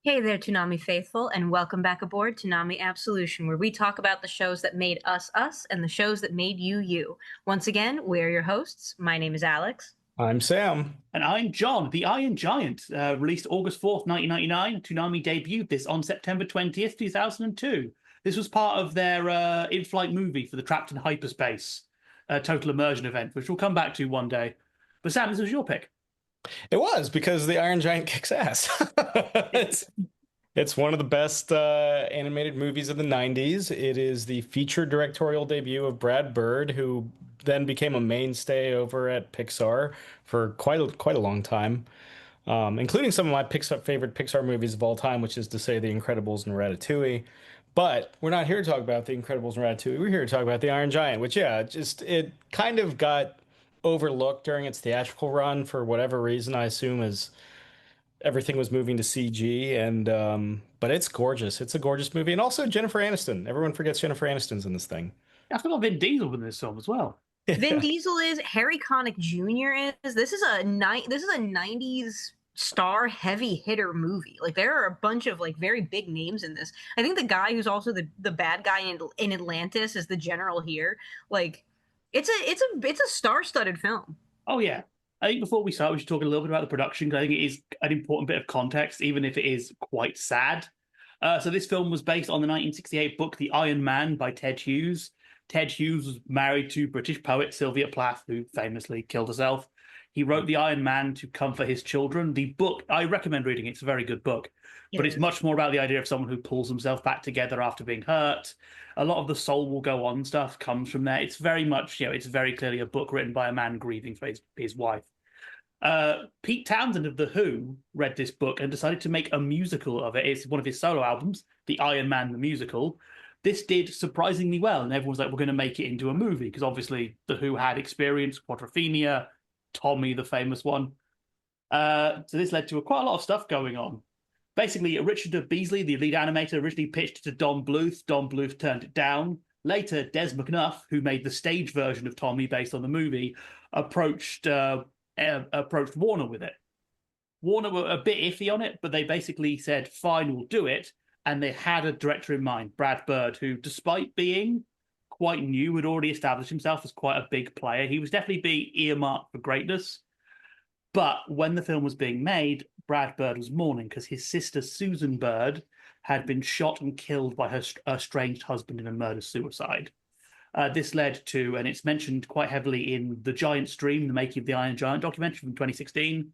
Hey there, Toonami faithful, and welcome back aboard Toonami Absolution, where we talk about the shows that made us us and the shows that made you you. Once again, we're your hosts. My name is Alex. I'm Sam. And I'm John, the Iron Giant, released August 4th, 1999. Toonami debuted this on September 20th, 2002. This was part of their in-flight movie for the Trapped in Hyperspace total immersion event, which we'll come back to one day. But Sam, this was your pick. It was because the Iron Giant kicks ass. It's one of the best animated movies of the 90s. It is the feature directorial debut of Brad Bird, who then became a mainstay over at Pixar for quite a long time, including some of my favorite Pixar movies of all time, which is to say The Incredibles and Ratatouille. But we're not here to talk about The Incredibles and Ratatouille. We're here to talk about The Iron Giant, which, yeah, just it kind of got overlooked during its theatrical run for whatever reason. I assume as everything was moving to CG, and but it's gorgeous. It's a gorgeous movie, and also Jennifer Aniston. Everyone forgets Jennifer Aniston's in this thing. I forgot Vin Diesel in this film as well. Vin Diesel is, Harry Connick Jr. is. This is a 90s star heavy hitter movie. Like there are a bunch of like very big names in this. I think the guy who's also the bad guy in Atlantis is the general here. Like it's a star-studded film. Oh, yeah. I think before we start, we should talk a little bit about the production, because I think it is an important bit of context, even if it is quite sad. So this film was based on the 1968 book The Iron Man by Ted Hughes. Ted Hughes was married to British poet Sylvia Plath, who famously killed herself. He wrote The Iron Man to comfort his children. The book, I recommend reading it. It's a very good book. But it's much more about the idea of someone who pulls himself back together after being hurt. A lot of the soul will go on stuff comes from there. It's very much, it's very clearly a book written by a man grieving for his wife. Pete Townsend of The Who read this book and decided to make a musical of it. It's one of his solo albums, The Iron Man, the musical. This did surprisingly well, and everyone's like, we're going to make it into a movie, because obviously The Who had experience, Quadrophenia, Tommy, the famous one. So this led to quite a lot of stuff going on. Basically, Richard W. Beasley, the lead animator, originally pitched to Don Bluth. Don Bluth turned it down. Later, Des McAnuff, who made the stage version of Tommy based on the movie, approached Warner with it. Warner were a bit iffy on it, but they basically said, fine, we'll do it. And they had a director in mind, Brad Bird, who, despite being quite new, had already established himself as quite a big player. He was definitely being earmarked for greatness. But when the film was being made, Brad Bird was mourning because his sister, Susan Bird, had been shot and killed by her estranged husband in a murder-suicide. This led to, and it's mentioned quite heavily in The Giant's Dream, the making of the Iron Giant documentary from 2016.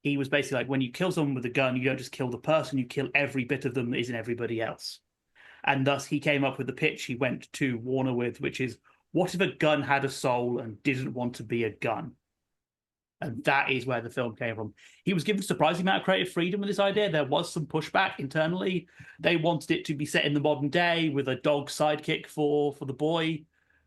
He was basically like, when you kill someone with a gun, you don't just kill the person, you kill every bit of them that isn't everybody else. And thus he came up with the pitch he went to Warner with, which is, what if a gun had a soul and didn't want to be a gun? And that is where the film came from. He was given a surprising amount of creative freedom with this idea. There was some pushback internally. They wanted it to be set in the modern day with a dog sidekick for the boy.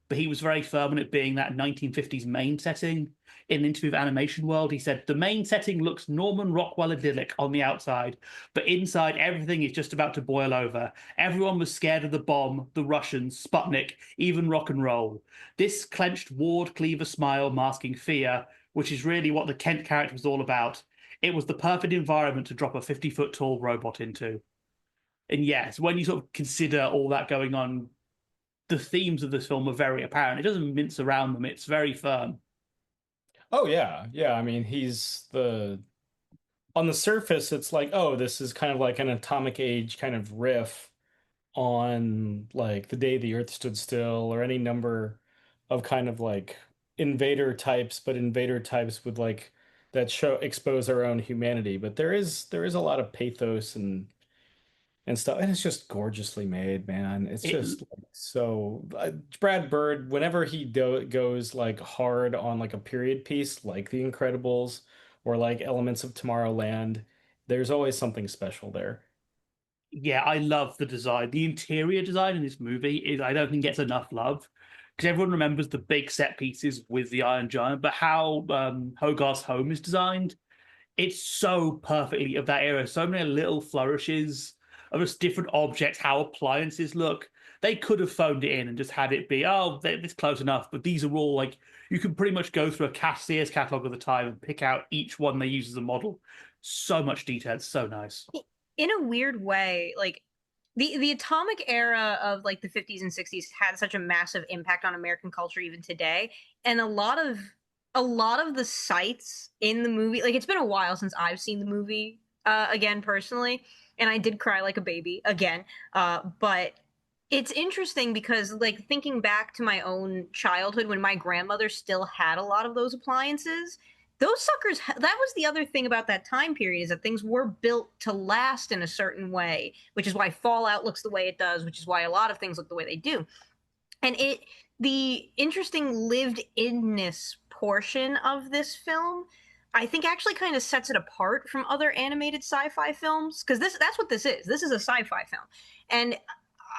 But he was very firm on it being that 1950s Maine setting. In an interview with Animation World, he said, the Maine setting looks Norman Rockwell idyllic on the outside, but inside everything is just about to boil over. Everyone was scared of the bomb, the Russians, Sputnik, even rock and roll. This clenched Ward Cleaver smile masking fear, which is really what the Kent character was all about. It was the perfect environment to drop a 50-foot tall robot into. And yes, when you sort of consider all that going on, the themes of this film are very apparent. It doesn't mince around them. It's very firm. Oh yeah, yeah. I mean, on the surface, it's like, oh, this is kind of like an Atomic Age kind of riff on like The Day the Earth Stood Still, or any number of kind of like invader types, but invader types with like that show expose our own humanity. But there is a lot of pathos and stuff, and it's just gorgeously made, man. It's It, just like, so Brad Bird, whenever he goes like hard on like a period piece like The Incredibles or like elements of Tomorrowland, there's always something special there. yeah, I love the design. The interior design in this movie is, I don't think, gets enough love, because everyone remembers the big set pieces with the Iron Giant, but how Hogarth's home is designed, it's so perfectly of that era. So many little flourishes of just different objects, how appliances look. They could have phoned it in and just had it be, oh, it's close enough. But these are all like, you can pretty much go through a Sears catalog of the time and pick out each one they use as a model. So much detail. It's so nice. in a weird way, like the atomic era of like the 50s and 60s had such a massive impact on American culture even today. And a lot of the sites in the movie, like it's been a while since I've seen the movie again personally, and I did cry like a baby again. But it's interesting because like thinking back to my own childhood when my grandmother still had a lot of those appliances, those suckers, that was the other thing about that time period, is that things were built to last in a certain way, which is why Fallout looks the way it does, which is why a lot of things look the way they do. And the interesting lived inness portion of this film, I think actually kind of sets it apart from other animated sci-fi films, because that's what this is. This is a sci-fi film. And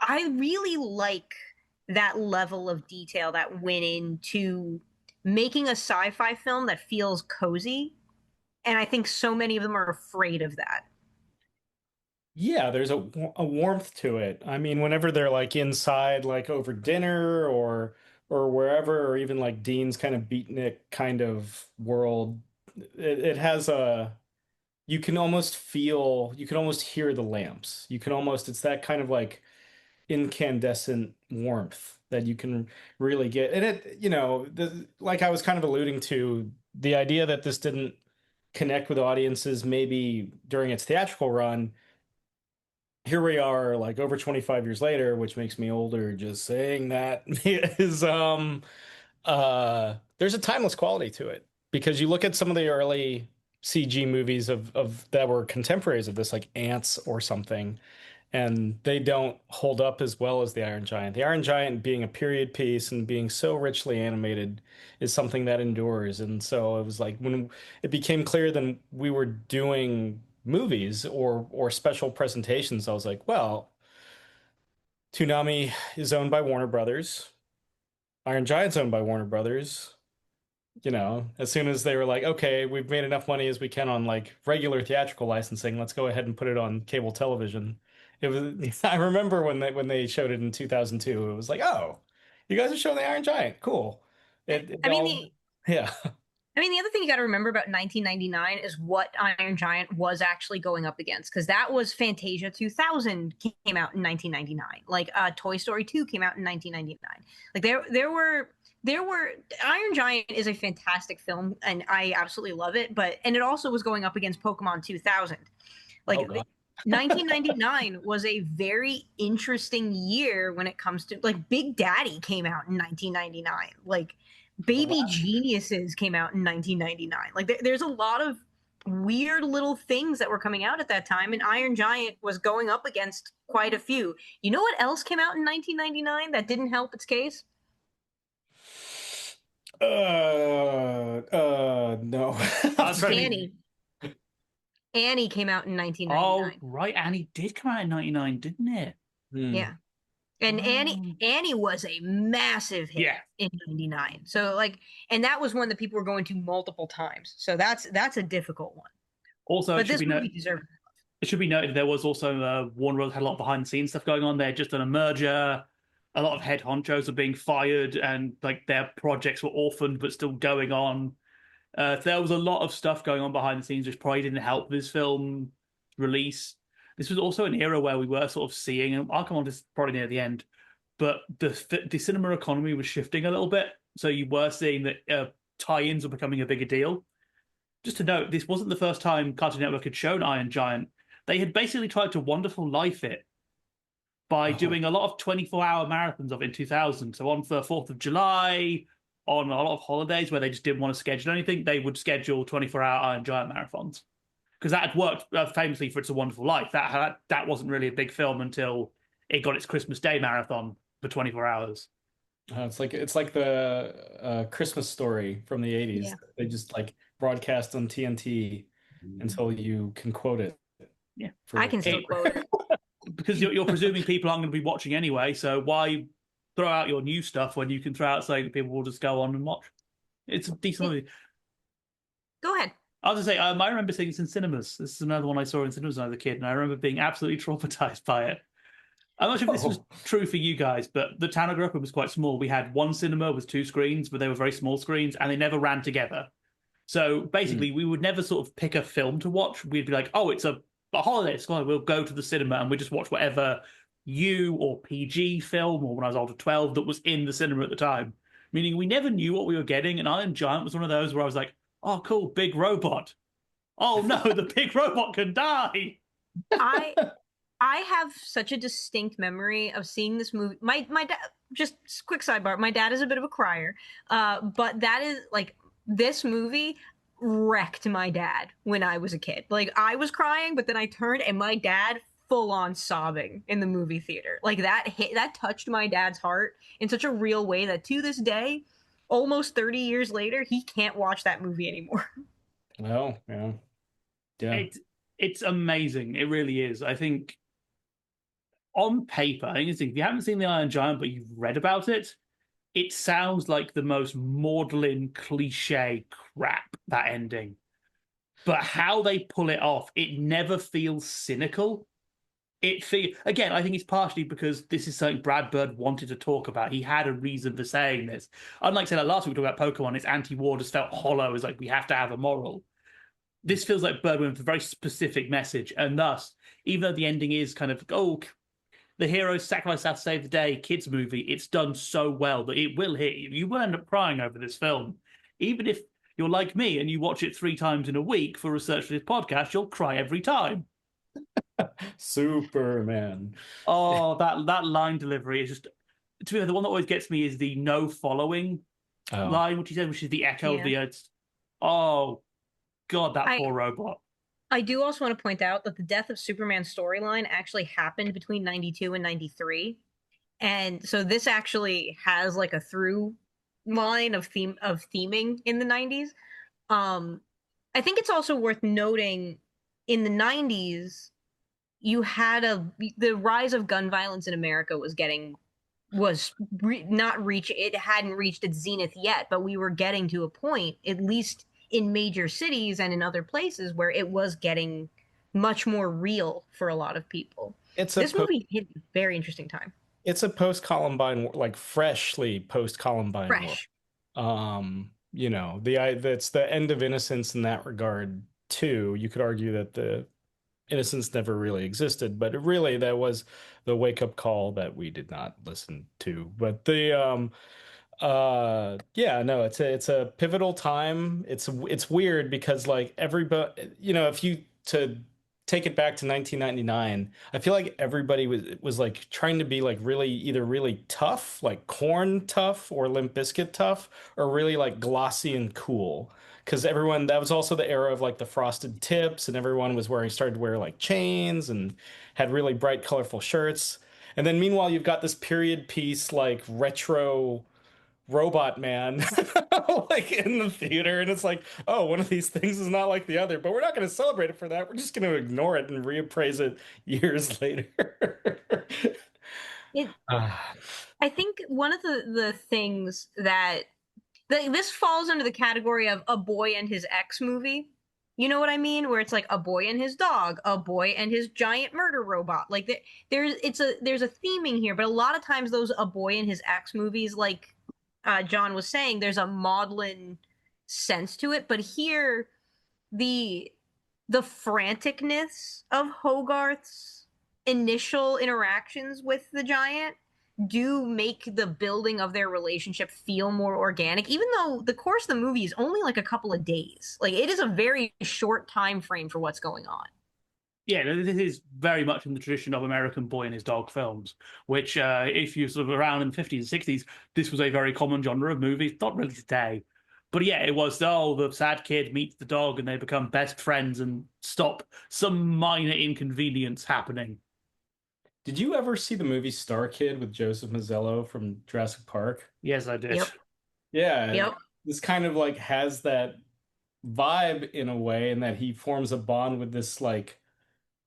I really like that level of detail that went into making a sci-fi film that feels cozy. And I think so many of them are afraid of that. Yeah, there's a warmth to it. I mean, whenever they're like inside, like over dinner or wherever, or even like Dean's kind of beatnik kind of world, it has a you can almost hear the lamps. You can almost it's that kind of like incandescent warmth that you can really get. And like I was kind of alluding to, the idea that this didn't connect with audiences maybe during its theatrical run, here we are like over 25 years later, which makes me older just saying that is there's a timeless quality to it because you look at some of the early CG movies of that were contemporaries of this, like Ants or something, and they don't hold up as well as the Iron Giant. The Iron Giant being a period piece and being so richly animated is something that endures. And so it was like when it became clear that we were doing movies or special presentations, I was like, well, Toonami is owned by Warner Brothers. Iron Giant's owned by Warner Brothers. As soon as they were like, okay, we've made enough money as we can on like regular theatrical licensing, let's go ahead and put it on cable television. It was, I remember when they showed it in 2002, it was like, oh, you guys are showing the Iron Giant. Cool. It I mean, all, yeah. the other thing you got to remember about 1999 is what Iron Giant was actually going up against, because that was Fantasia 2000 came out in 1999. Like Toy Story 2 came out in 1999. Like there were Iron Giant is a fantastic film and I absolutely love it, and it also was going up against Pokemon 2000. Like Oh God. 1999 was a very interesting year when it comes to like Big Daddy came out in 1999. Like The Baby last, Geniuses came out in 1999. Like there's a lot of weird little things that were coming out at that time, and Iron Giant was going up against quite a few. You know what else came out in 1999 that didn't help its case? no. I was trying to think. Annie. Annie came out in Oh, 1999. right. Annie did come out in 99, didn't it? Hmm. Yeah. And Oh. Annie was a massive hit Yeah. in 99. So like, and that was one that people were going to multiple times. So that's a difficult one. Also, But this movie deserved it should be noted there was also Warner Bros. Had a lot of behind the scenes stuff going on. They had just done a merger. A lot of head honchos are being fired, and like their projects were orphaned but still going on. There was a lot of stuff going on behind the scenes, which probably didn't help this film release. This was also an era where we were sort of seeing, and I'll come on to this probably near the end, but the cinema economy was shifting a little bit. So you were seeing that tie-ins were becoming a bigger deal. Just to note, this wasn't the first time Cartoon Network had shown Iron Giant. They had basically tried to Wonderful Life it by Oh, doing a lot of 24-hour marathons of it in 2000. So on the 4th of July, on a lot of holidays where they just didn't want to schedule anything, they would schedule 24-hour Iron Giant marathons. Because that had worked famously for It's a Wonderful Life. That wasn't really a big film until it got its Christmas Day marathon for 24 hours. it's like the Christmas Story from the 80s. yeah. They just like broadcast on TNT until you can quote it Yeah. I for can still quote it. Because you're presuming people aren't going to be watching anyway, so why throw out your new stuff when you can throw out something that people will just go on and watch? It's a decent movie. Go ahead. I was going to say, I remember seeing this in cinemas. This is another one I saw in cinemas when I was a kid, and I remember being absolutely traumatized by it. I'm not sure if this was Oh. true for you guys, but the town I grew up in was quite small. We had one cinema with two screens, but they were very small screens, and they never ran together. So Hmm. basically, we would never sort of pick a film to watch. We'd be like, oh, it's a a holiday. It's like we'll go to the cinema and we just watch whatever U or PG film, or when I was older, 12, that was in the cinema at the time. Meaning we never knew what we were getting. And Iron Giant was one of those where I was like, oh, cool, big robot. Oh no, the big robot can die. I I have such a distinct memory of seeing this movie. My dad, just quick sidebar, my dad is a bit of a crier. But that is like this movie wrecked my dad when I was a kid. Like I was crying, but then I turned and my dad full on sobbing in the movie theater. Like that touched my dad's heart in such a real way that to this day, almost 30 years later, he can't watch that movie anymore. Well, yeah. Yeah. It's amazing. It really is. I think on paper, I think if you haven't seen The Iron Giant, but you've read about it, it sounds like the most maudlin cliche crap, that ending. But how they pull it off, it never feels cynical. Again, I think it's partially because this is something Brad Bird wanted to talk about. He had a reason for saying this. Unlike say like last week we talked about Pokemon, its anti-war just felt hollow. It's like we have to have a moral. This feels like Bird went with a very specific message, and thus, even though the ending is kind of the heroes sacrifice to save the day kids movie, it's done so well that it will hit you. You will end up crying over this film, even if you're like me and you watch it 3 times in a week for research for this podcast. You'll cry every time. Superman. Oh, that line delivery is just, to me, the one that always gets me is the no following line, which he said, which is the echo of the earth. Oh God, that poor robot. I do also want to point out that the death of Superman storyline actually happened between 92 and 93. And so this actually has like a through line of theming in the 90s. I think it's also worth noting in the 90s you had the rise of gun violence in America it hadn't reached its zenith yet, but we were getting to a point, at least in major cities and in other places, where it was getting much more real for a lot of people. This movie hit a very interesting time. It's a post-Columbine, like freshly post-Columbine Fresh. You know, that's the end of innocence in that regard too. You could argue that the innocence never really existed, but really that was the wake-up call that we did not listen to. But yeah, no, it's a pivotal time. It's weird because like everybody, you know, if you to take it back to 1999, I feel like everybody was like trying to be like either really tough, like Corn tough or Limp Bizkit tough, or really like glossy and cool. Because that was also the era of like the frosted tips, and everyone was started to wear like chains and had really bright, colorful shirts. And then meanwhile, you've got this period piece like retro Robot Man like in the theater, and it's like, oh, one of these things is not like the other, but we're not going to celebrate it for that. We're just going to ignore it and reappraise it years later. I think one of the things that this falls under the category of a boy and his ex movie. You know what I mean? Where it's like a boy and his dog, a boy and his giant murder robot. Like there's a theming here, but a lot of times those a boy and his ex movies, like John was saying, there's a maudlin sense to it. But here, the franticness of Hogarth's initial interactions with the giant do make the building of their relationship feel more organic, even though the course of the movie is only like a couple of days. Like it is a very short time frame for what's going on. Yeah, this is very much in the tradition of American boy and his dog films, which if you're sort of around in the 50s and 60s, this was a very common genre of movies. Not really today. But yeah, it was, the sad kid meets the dog and they become best friends and stop some minor inconvenience happening. Did you ever see the movie Star Kid with Joseph Mazzello from Jurassic Park? Yes, I did. Yep. Yeah. Yep. This kind of like has that vibe in a way, in that he forms a bond with this like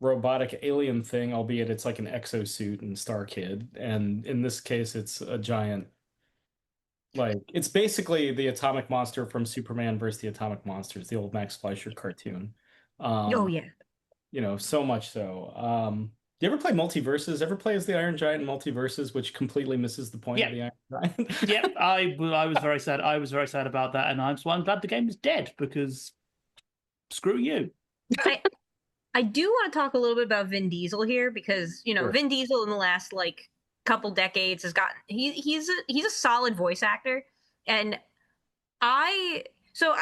robotic alien thing, albeit it's like an exosuit in Star Kid. And in this case, it's a giant, like, it's basically the atomic monster from Superman versus the Atomic Monsters, the old Max Fleischer cartoon. Oh, yeah. You know, so much so. Do you ever play Multiverses? Ever play as the Iron Giant in Multiverses, which completely misses the point of the Iron Giant? Yep, I was very sad. I was very sad about that, and I'm glad the game is dead, because screw you. I do want to talk a little bit about Vin Diesel here because, Sure. Vin Diesel in the last like couple decades has gotten he's a solid voice actor. And I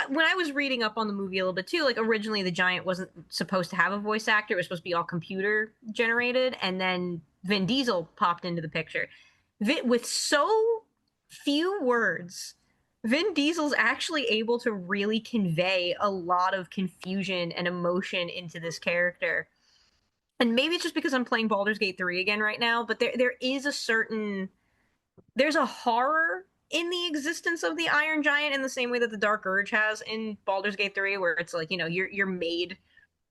when I was reading up on the movie a little bit too, like originally the Giant wasn't supposed to have a voice actor. It was supposed to be all computer generated, and then Vin Diesel popped into the picture. With so few words, Vin Diesel's actually able to really convey a lot of confusion and emotion into this character. And maybe it's just because I'm playing Baldur's Gate 3 again right now, but there is a certain there's a horror in the existence of the Iron Giant in the same way that the Dark Urge has in Baldur's Gate 3, where it's like, you're made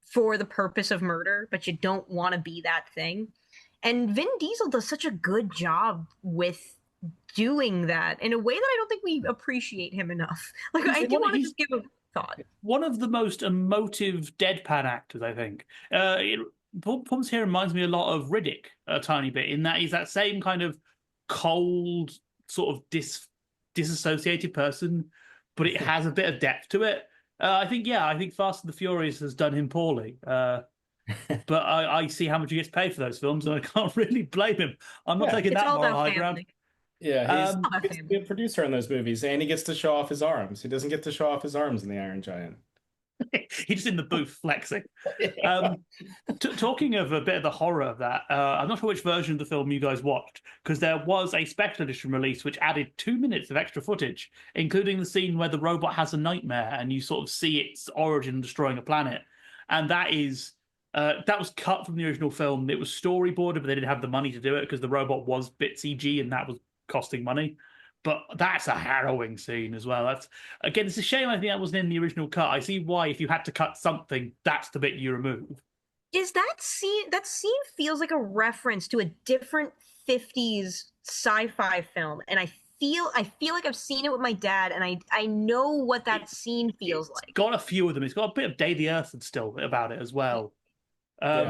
for the purpose of murder, but you don't want to be that thing. And Vin Diesel does such a good job with doing that in a way that I don't think we appreciate him enough. Like, I do want to just give a thought. One of the most emotive deadpan actors, I think. Pumps here reminds me a lot of Riddick a tiny bit, in that he's that same kind of cold, sort of disassociated person, but it has a bit of depth to it. I think Fast and the Furious has done him poorly. But I see how much he gets paid for those films, and I can't really blame him. I'm not taking that moral high ground. Yeah, he's a good producer in those movies, and he gets to show off his arms. He doesn't get to show off his arms in the Iron Giant. He's just in the booth flexing. Talking of a bit of the horror of that, I'm not sure which version of the film you guys watched, because there was a special edition release which added 2 minutes of extra footage, including the scene where the robot has a nightmare and you sort of see its origin destroying a planet. And that was cut from the original film. It was storyboarded, but they didn't have the money to do it because the robot was bit CG and that was costing money. But that's a harrowing scene as well. It's a shame I think that wasn't in the original cut. I see why, if you had to cut something, that's the bit you remove. Is that scene feels like a reference to a different 50s sci-fi film, and I feel like I've seen it with my dad, and I know what that scene feels like. Got a few of them. It's got a bit of Day the Earth Stood Still about it as well. Yeah,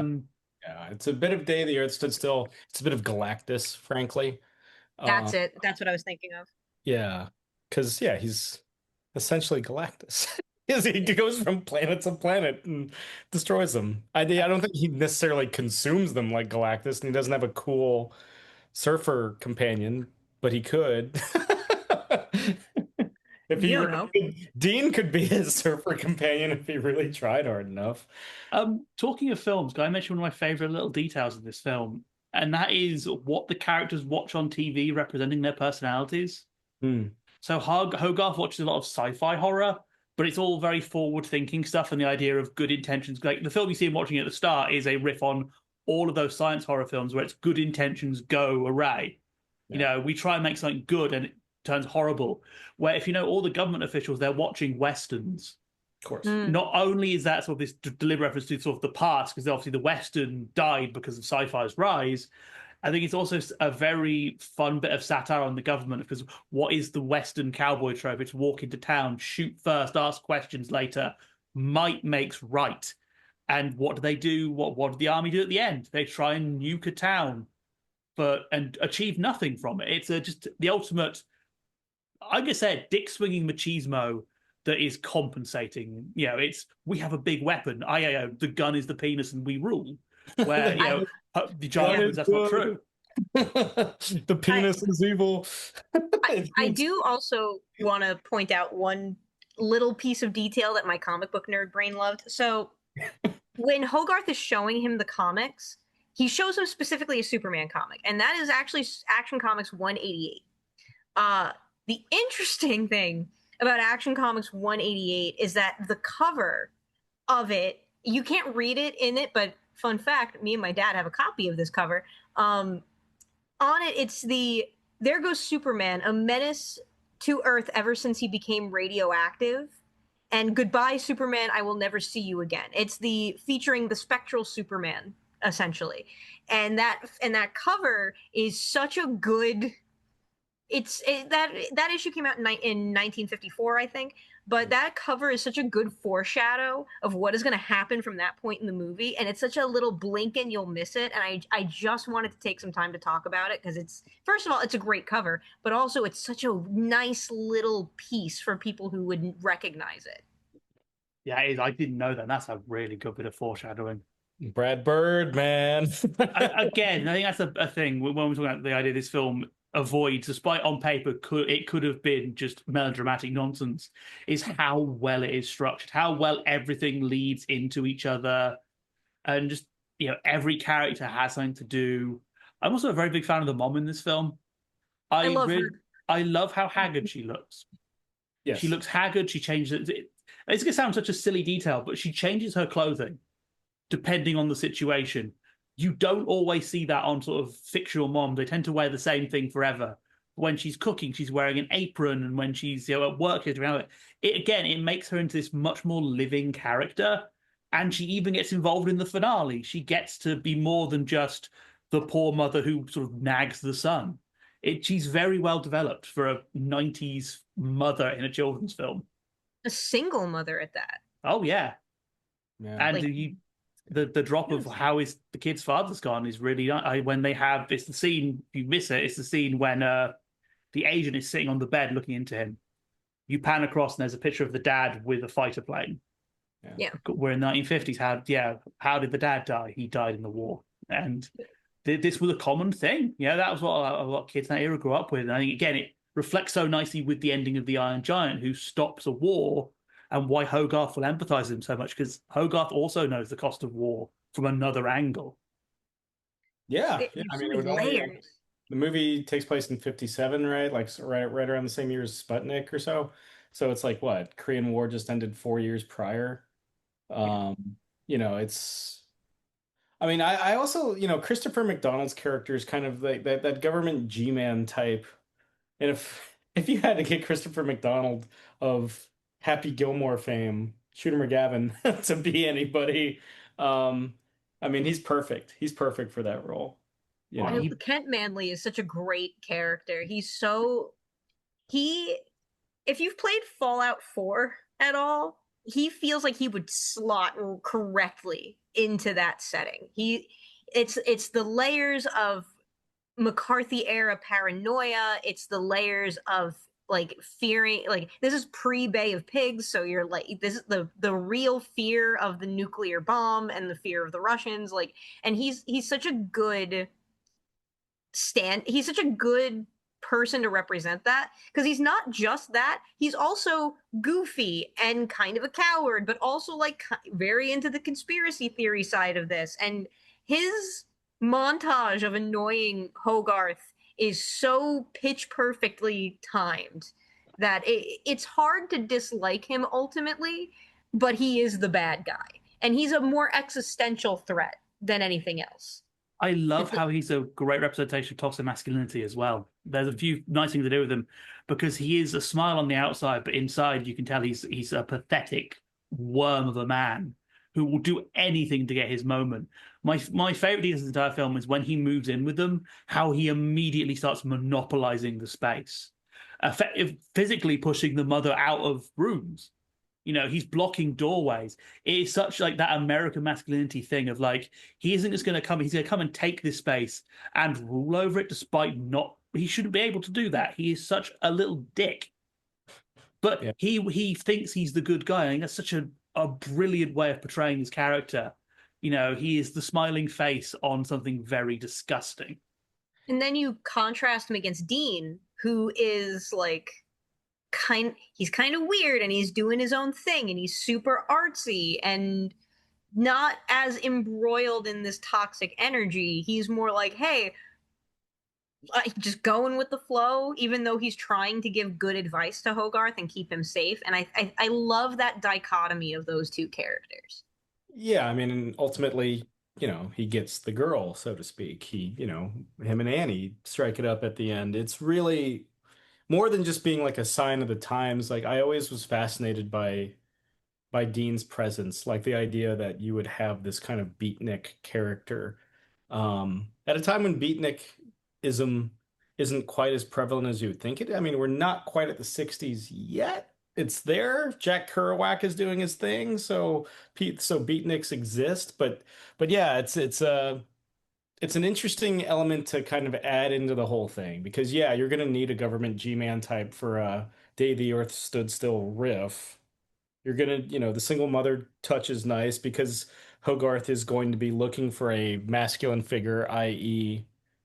it's a bit of Day the Earth Stood Still. It's a bit of Galactus, frankly. That's it. That's what I was thinking of. Yeah, because he's essentially Galactus. He goes from planet to planet and destroys them. I don't think he necessarily consumes them like Galactus, and he doesn't have a cool surfer companion, but he could. If he Dean could be his surfer companion if he really tried hard enough. Talking of films, I mentioned one of my favorite little details in this film, and that is what the characters watch on TV representing their personalities. So Hogarth watches a lot of sci-fi horror, but it's all very forward-thinking stuff and the idea of good intentions. Like the film you see him watching at the start is a riff on all of those science horror films where it's good intentions go awry. Yeah. We try and make something good and it turns horrible. Where if all the government officials, they're watching Westerns. Of course. Not only is that sort of this deliberate reference to sort of the past, because obviously the Western died because of sci-fi's rise, I think it's also a very fun bit of satire on the government, because what is the Western cowboy trope? It's walk into town, shoot first, ask questions later. Might makes right. And what do they do? What did the army do at the end? They try and nuke a town and achieve nothing from it. It's just the ultimate, like I said, dick swinging machismo that is compensating. We have a big weapon. The gun is the penis and we rule. Where, the giant that's not true. The penis is evil. I do also want to point out one little piece of detail that my comic book nerd brain loved. So when Hogarth is showing him the comics, he shows him specifically a Superman comic, and that is actually Action Comics 188. The interesting thing about Action Comics 188 is that the cover of it, you can't read it in it, but fun fact, me and my dad have a copy of this cover. On it, it's "There goes Superman, a menace to Earth ever since he became radioactive, and goodbye, Superman, I will never see you again." It's featuring the spectral Superman, essentially. And that cover is such a good... that issue came out in 1954, I think. But that cover is such a good foreshadow of what is going to happen from that point in the movie. And it's such a little blink and you'll miss it. And I just wanted to take some time to talk about it because first of all, it's a great cover, but also it's such a nice little piece for people who wouldn't recognize it. Yeah, it is. I didn't know that. That's a really good bit of foreshadowing. Brad Bird, man. Again, I think that's a thing when we're talking about the idea this film avoids, despite on paper it could have been just melodramatic nonsense, is how well it is structured, how well everything leads into each other, and just every character has something to do. I'm also a very big fan of the mom in this film. I I love really her. I love how haggard she looks. She Yes. looks haggard. She changes it. It's gonna sound such a silly detail, but she changes her clothing depending on the situation. You don't always see that on sort of fictional moms. They tend to wear the same thing forever. When she's cooking, she's wearing an apron, and when she's at work, she's around it. Again, it makes her into this much more living character, and she even gets involved in the finale. She gets to be more than just the poor mother who sort of nags the son. She's very well developed for a '90s mother in a children's film. A single mother at that. Oh yeah, Yeah. and Like, the drop of Yes. how is the kid's father's gone is really when they have it's the scene if you miss it, it's the scene when the Asian is sitting on the bed looking into him. You pan across and there's a picture of the dad with a fighter plane. Yeah. yeah. We're in 1950s. How did the dad die? He died in the war, and this was a common thing. Yeah, that was what a lot of kids in that era grew up with. And I think again it reflects so nicely with the ending of the Iron Giant, who stops a war, and why Hogarth will empathize with him so much because Hogarth also knows the cost of war from another angle. Yeah. Yeah. There's I so mean, it many would only layers. the movie takes place in 57, right? Like right around the same year as Sputnik or so. So it's like what? Korean War just ended 4 years prior. Yeah. It's I mean, I also, Christopher McDonald's character is kind of like that government G-man type. And if you had to get Christopher McDonald of Happy Gilmore fame, Shooter McGavin, to be anybody, um, I mean, he's perfect. He's perfect for that role, you Well, know. Kent Manley is such a great character. He if you've played Fallout 4 at all, he feels like he would slot correctly into that setting. It's the layers of McCarthy era paranoia, it's the layers of like fearing, like this is pre Bay of Pigs, so you're like this is the real fear of the nuclear bomb and the fear of the Russians, like, and he's such a good he's such a good person to represent that because he's not just that, he's also goofy and kind of a coward, but also like very into the conspiracy theory side of this, and his montage of annoying Hogarth is so pitch perfectly timed that it's hard to dislike him ultimately, but he is the bad guy and he's a more existential threat than anything else. I love It's how he's a great representation of toxic masculinity as well. There's a few nice things to do with him because he is a smile on the outside, but inside you can tell he's a pathetic worm of a man who will do anything to get his moment. My favorite detail of the entire film is when he moves in with them, how he immediately starts monopolizing the space, physically pushing the mother out of rooms. He's blocking doorways. It is such like that American masculinity thing of like he isn't just going to come. He's going to come and take this space and rule over it, despite not. He shouldn't be able to do that. He is such a little dick. But Yeah. he thinks he's the good guy. I think that's such a brilliant way of portraying his character. He is the smiling face on something very disgusting. And then you contrast him against Dean, who is like he's kind of weird and he's doing his own thing and he's super artsy and not as embroiled in this toxic energy. He's more like, hey, just going with the flow, even though he's trying to give good advice to Hogarth and keep him safe. And I love that dichotomy of those two characters. Yeah, I mean, and ultimately, he gets the girl, so to speak. Him and Annie strike it up at the end. It's really more than just being like a sign of the times. Like I always was fascinated by Dean's presence, like the idea that you would have this kind of beatnik character at a time when beatnikism isn't quite as prevalent as you would think it. I mean, we're not quite at the 60s yet. It's there. Jack Kerouac is doing his thing, so beatniks exist, but yeah, it's an interesting element to kind of add into the whole thing because yeah, you're gonna need a government G-man type for a Day the Earth Stood Still riff. You're gonna, the single mother touch is nice because Hogarth is going to be looking for a masculine figure, i.e.,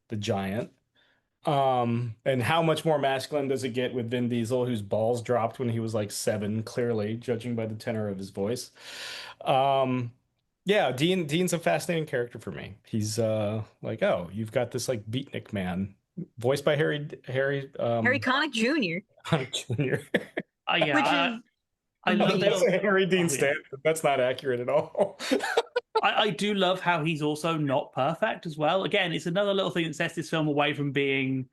the giant. And how much more masculine does it get with Vin Diesel, whose balls dropped when he was like 7, clearly, judging by the tenor of his voice. Um, yeah, Dean's a fascinating character for me. He's like, oh, you've got this like beatnik man, voiced by Harry Connick Jr., Jr. Yeah, which is I love That's amazing. a Harry Dean Oh, yeah. Stanton. That's not accurate at all. I do love how he's also not perfect as well. Again, it's another little thing that sets this film away from being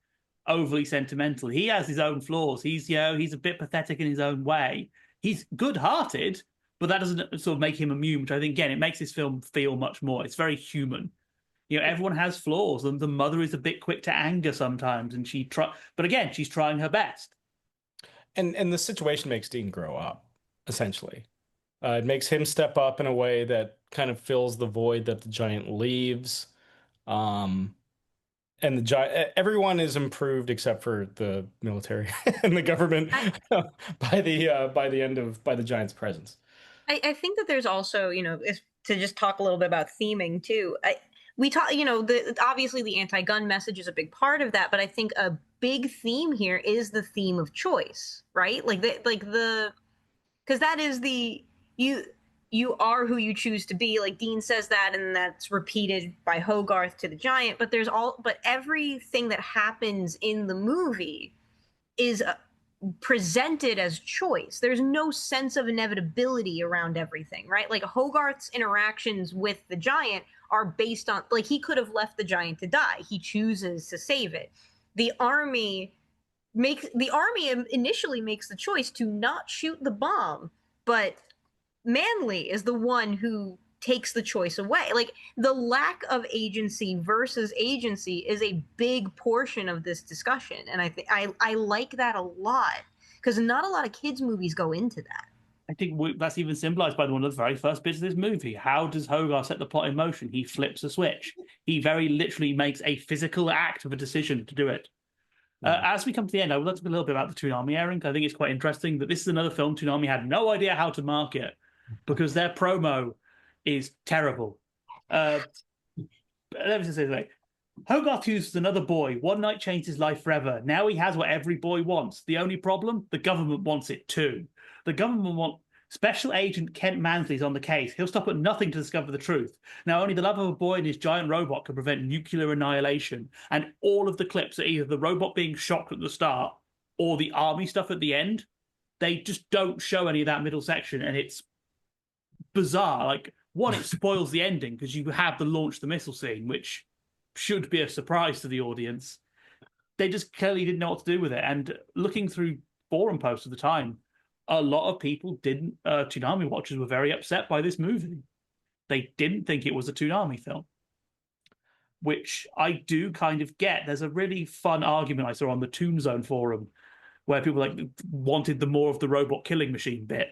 overly sentimental. He has his own flaws. He's a bit pathetic in his own way. He's good-hearted, but that doesn't sort of make him immune, which I think, again, it makes this film feel much more. It's very human. Everyone has flaws, and the mother is a bit quick to anger sometimes, and but again, she's trying her best. And the situation makes Dean grow up, essentially. It makes him step up in a way that kind of fills the void that the giant leaves. Um, and the giant, everyone is improved except for the military and the government by the giant's presence. I think that there's also, to just talk a little bit about theming too. We talk, obviously the anti-gun message is a big part of that, but I think a big theme here is the theme of choice, right? Because that is you are who you choose to be. Like Dean says that, and that's repeated by Hogarth to the giant. But but everything that happens in the movie is presented as choice. There's no sense of inevitability around everything, right? Like Hogarth's interactions with the giant are based on, like, he could have left the giant to die. He chooses to save it. The army initially makes the choice to not shoot the bomb, but Manly is the one who takes the choice away. Like the lack of agency versus agency is a big portion of this discussion, and I like that a lot because not a lot of kids movies go into that. I think that's even symbolized by one of the very first bits of this movie. How does Hogarth set the plot in motion? He flips a switch. He very literally makes a physical act of a decision to do it. As we come to the end, I would like to talk a little bit about the Toonami airing. I think it's quite interesting that this is another film Toonami had no idea how to market because their promo is terrible. Let me just say this. Hogarth Hughes was another boy. One night changed his life forever. Now he has what every boy wants. The only problem? The government wants it too. The government want Special Agent Kent Mansley's on the case. He'll stop at nothing to discover the truth. Now, only the love of a boy and his giant robot can prevent nuclear annihilation. And all of the clips are either the robot being shocked at the start or the army stuff at the end. They just don't show any of that middle section, and it's bizarre. Like, one, it spoils the ending because you have the launch the missile scene, which should be a surprise to the audience. They just clearly didn't know what to do with it. And looking through forum posts at the time, a lot of people didn't. Toonami watchers were very upset by this movie. They didn't think it was a Toonami film, which I do kind of get. There's a really fun argument I saw on the Toon Zone forum where people wanted the more of the robot killing machine bit.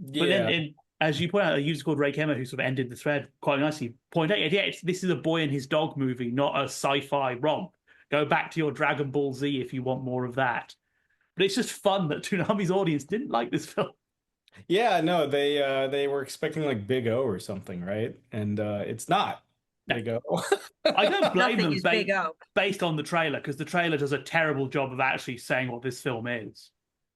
Yeah. But then, as you point out, a user called Ray Kemmer, who sort of ended the thread quite nicely, pointed out, yeah, this is a boy and his dog movie, not a sci-fi romp. Go back to your Dragon Ball Z if you want more of that. But it's just fun that Toonami's audience didn't like this film. Yeah, no, they were expecting like Big O or something, right? And it's not Big O. I don't blame them Big O. based on the trailer, because the trailer does a terrible job of actually saying what this film is.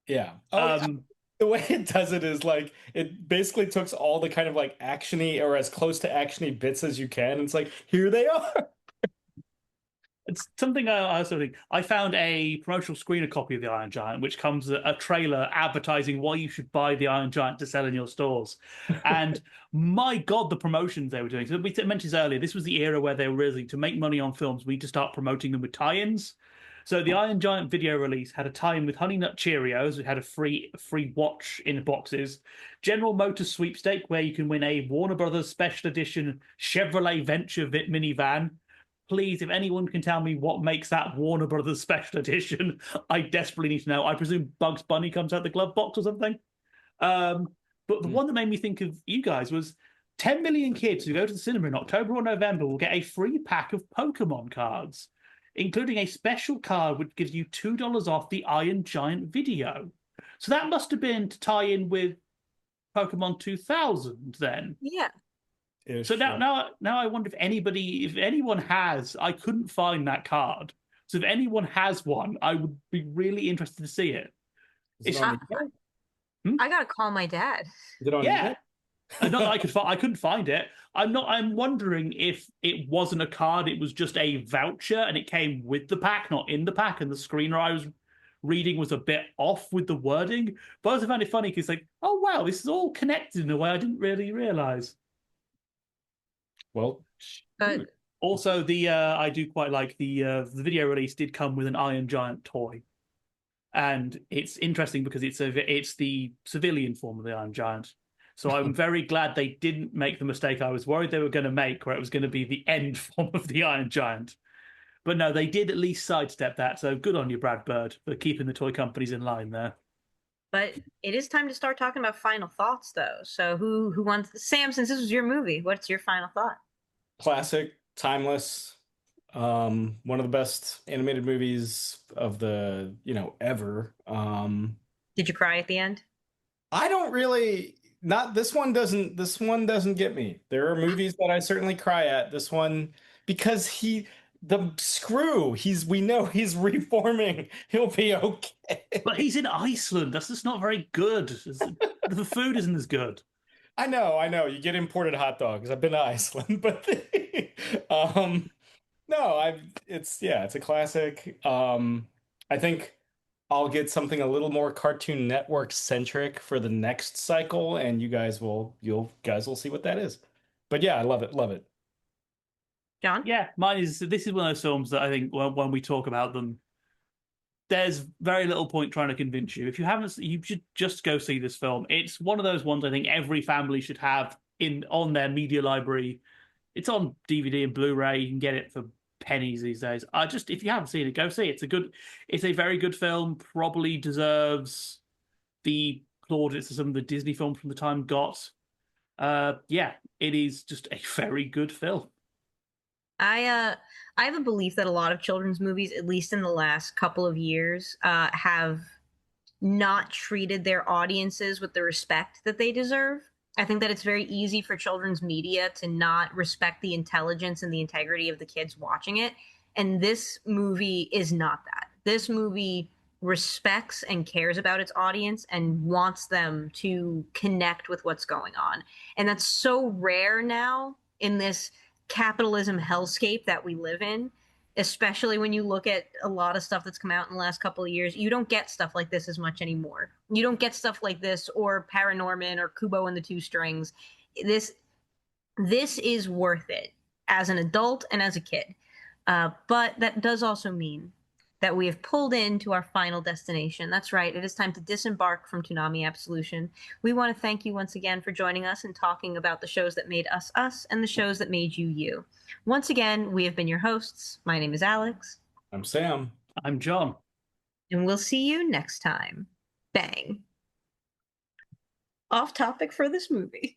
Yeah. The way it does it is like it basically took all the kind of like actiony or as close to actiony bits as you can. And it's like, here they are. It's something I sort of think. I found a promotional screener copy of the Iron Giant, which comes a trailer advertising why you should buy the Iron Giant to sell in your stores. And my God, the promotions they were doing. So we mentioned earlier, this was the era where they were really, to make money on films, we need to start promoting them with tie-ins. So the Iron Giant video release had a tie-in with Honey Nut Cheerios. It had a free watch in boxes. General Motors sweepstake, where you can win a Warner Brothers Special Edition Chevrolet Venture minivan. Please, if anyone can tell me what makes that Warner Brothers Special Edition, I desperately need to know. I presume Bugs Bunny comes out the glove box or something. But the one that made me think of you guys was 10 million kids who go to the cinema in October or November will get a free pack of Pokemon cards, including a special card which gives you $2 off the Iron Giant video. So that must have been to tie in with Pokemon 2000 then. Yeah. So now I wonder if anyone has, I couldn't find that card. So if anyone has one, I would be really interested to see it. Is it on eBay? I gotta call my dad. Is it on Yeah. eBay? Not that I could I couldn't find it. I'm wondering if it wasn't a card, it was just a voucher and it came with the pack, not in the pack, and the screener I was reading was a bit off with the wording. But I also found it funny because like, oh wow, this is all connected in a way I didn't really realize. Well, also the I do quite like the video release did come with an Iron Giant toy. And it's interesting because it's the civilian form of the Iron Giant. So I'm very glad they didn't make the mistake I was worried they were going to make, where it was going to be the end form of the Iron Giant. But no, they did at least sidestep that. So good on you, Brad Bird, for keeping the toy companies in line there. But it is time to start talking about final thoughts, though. So who wants Sam? Since this was your movie, what's your final thought? classic, timeless, one of the best animated movies of the, ever. Did you cry at the end? I don't really, not this one doesn't get me. There are movies that I certainly cry at. This one, because we know he's reforming. He'll be okay. But he's in Iceland. That's just not very good. The food isn't as good. I know. You get imported hot dogs. I've been to Iceland, but no, it's a classic. I think I'll get something a little more Cartoon Network centric for the next cycle, and you guys will see what that is. But yeah, I love it. Love it. John? Yeah, this is one of those films that I think when we talk about them, there's very little point trying to convince you. If you haven't, you should just go see this film. It's one of those ones I think every family should have on their media library. It's on DVD and Blu-ray. You can get it for pennies these days. If you haven't seen it, go see it. It's a very good film. Probably deserves the plaudits that some of the Disney films from the time got. Yeah, it is just a very good film. I have a belief that a lot of children's movies, at least in the last couple of years, have not treated their audiences with the respect that they deserve. I think that it's very easy for children's media to not respect the intelligence and the integrity of the kids watching it. And this movie is not that. This movie respects and cares about its audience and wants them to connect with what's going on. And that's so rare now in this capitalism hellscape that we live in, especially when you look at a lot of stuff that's come out in the last couple of years. You don't get stuff like this as much anymore. You don't get stuff like this or Paranorman or Kubo and the Two Strings. This is worth it as an adult and as a kid. But that does also mean that we have pulled into our final destination. That's right. It is time to disembark from Toonami Absolution. We want to thank you once again for joining us and talking about the shows that made us us and the shows that made you you. Once again, we have been your hosts. My name is Alyx. I'm Sam. I'm John. And we'll see you next time. Bang. Off topic for this movie.